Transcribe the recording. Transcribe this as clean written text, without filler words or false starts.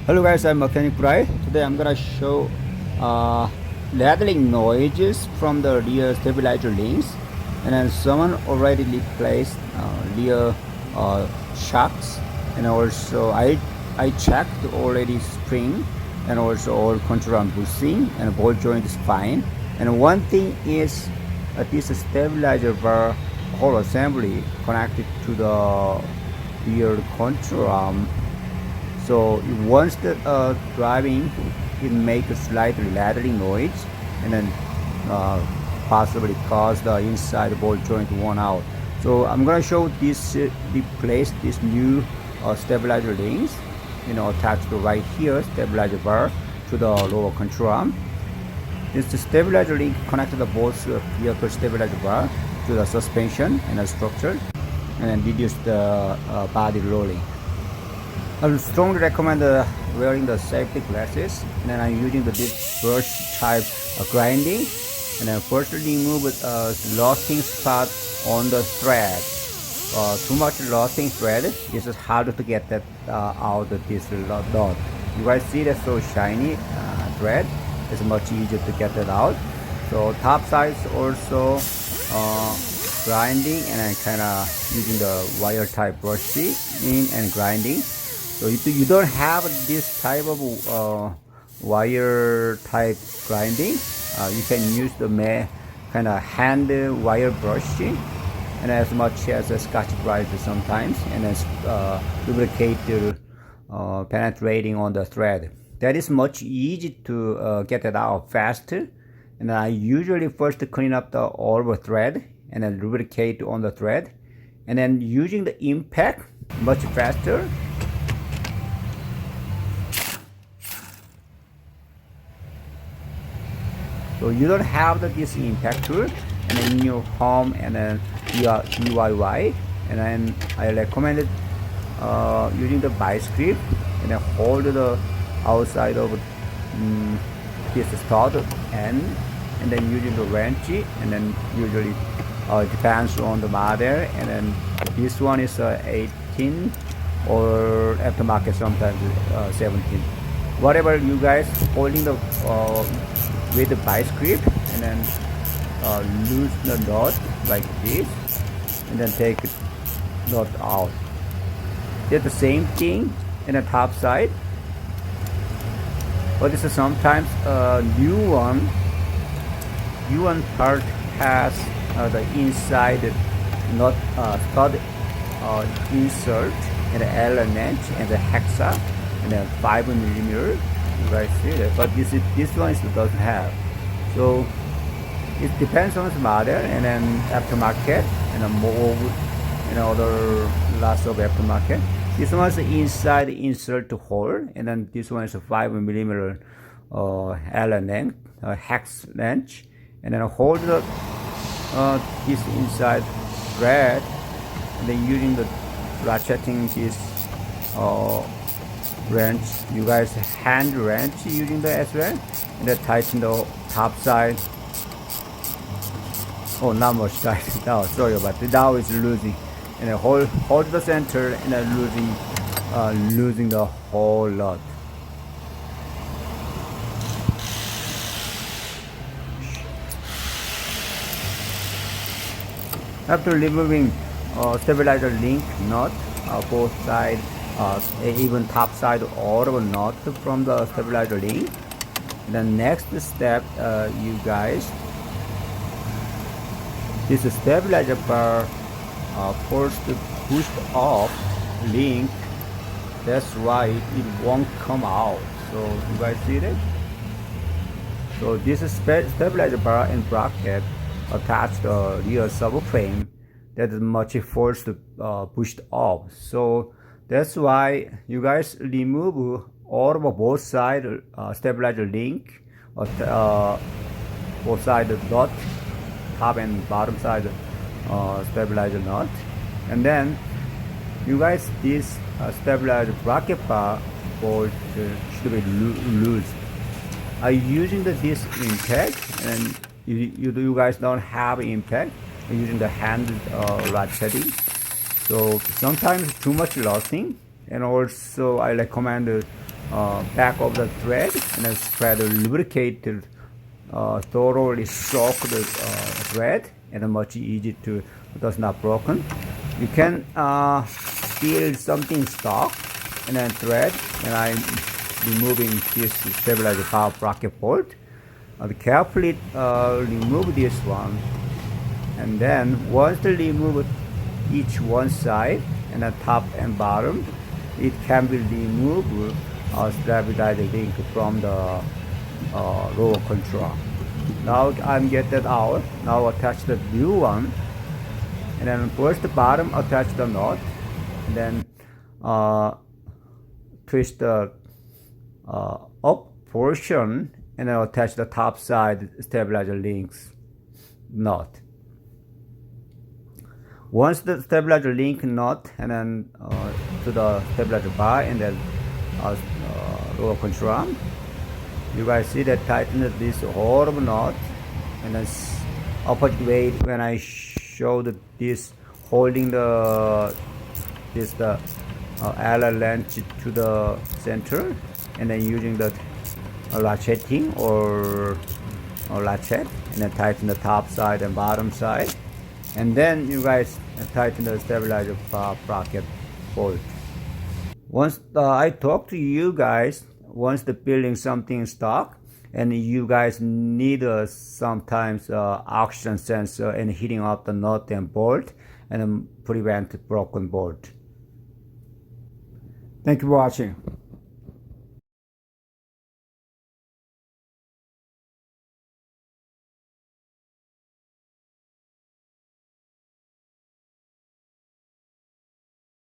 Hello guys, I'm Mechanic Bright. Today I'm gonna show rattling noises from the rear stabilizer links, and then someone already replaced rear shocks, and also I checked already spring and also all control arm bushing and ball joint is fine. And one thing is this stabilizer bar whole assembly connected to the rear control arm, so once the driving, it makes a slightly rattling noise, and then possibly cause the inside ball joint worn out. So I'm gonna show this replace this new stabilizer links, attached to right here stabilizer bar to the lower control arm. This stabilizer link connected the both vehicle stabilizer bar to the suspension and the structure, and then reduce the body rolling. I strongly recommend wearing the safety glasses, and then I'm using this brush type grinding, and then first remove losting spot on the thread. Too much losting thread, this is harder to get that out of this dot. You guys see that so shiny thread? It's much easier to get that out. So top side also grinding, and then kind of using the wire type brushing and grinding. So if you don't have this type of wire type grinding, you can use the kind of hand wire brushing, and as much as a Scotch Brite sometimes, and as lubricate penetrating on the thread. That is much easy to get it out faster. And I usually first clean up the all thread and then lubricate on the thread, and then using the impact much faster. So you don't have this impact tool, and then in your home, and then you are DIY, and then I recommend using the vice grip, and then hold the outside of this stud end, and then using the wrench, and then usually depends on the model, and then this one is 18 or aftermarket sometimes 17. Whatever you guys holding the with the vice grip, and then loose the knot like this, and then take the knot out. Did the same thing in the top side, but this is sometimes a new one part has the inside not stud insert, and the Allen wrench and the hexa, and then 5mm. You guys see that, but this one doesn't have. So it depends on the model, and then aftermarket, and then more, other lots of aftermarket. This one is the inside insert hole, and then this one is a 5mm Allen wrench, hex wrench, and then hold the this inside thread, and then using the ratcheting this wrench. You guys hand wrench using that as well, and then tighten the top side. Oh, not much tight. No, sorry about that. Now it's losing, and then hold the center, and then losing the whole lot. After removing stabilizer link nut, both sides, even top side all of knot from the stabilizer link. The next step, you guys, this stabilizer bar first pushed off link. That's why it won't come out. So you guys see that? So this is stabilizer bar and bracket attached to rear subframe that is much forced pushed off. So that's why you guys remove all of both side stabilizer link, both side nut, top and bottom side stabilizer nut, and then you guys this stabilizer bracket bar bolt should be loose. I'm using this impact, and you guys don't have impact. I'm using the hand ratcheting. So sometimes too much losing, and also I recommend back of the thread, and then try to lubricate to thoroughly soak the thread, and much easy to does not broken. You can feel something stuck and then thread, and I'm removing this stabilizer power bracket bolt. Carefully remove this one, and then once you remove each one side and the top and bottom, it can be removed stabilizer link from the lower control. Now I'm get that out. Now attach the new one, and then first the bottom attach the knot, and then twist the up portion, and then attach the top side stabilizer links knot. Once the stabilizer link knot, and then to the stabilizer bar, and then lower control arm, you guys see that tighten this whole of knot, and then opposite way when I showed this holding the Allen wrench to the center, and then using the ratcheting or latchet, and then tighten the top side and bottom side, and then you guys tighten the stabilizer bracket bolt. Once I talk to you guys, once the building something stuck, and you guys need sometimes oxygen sensor and heating up the nut and bolt, and prevent broken bolt. Thank you for watching.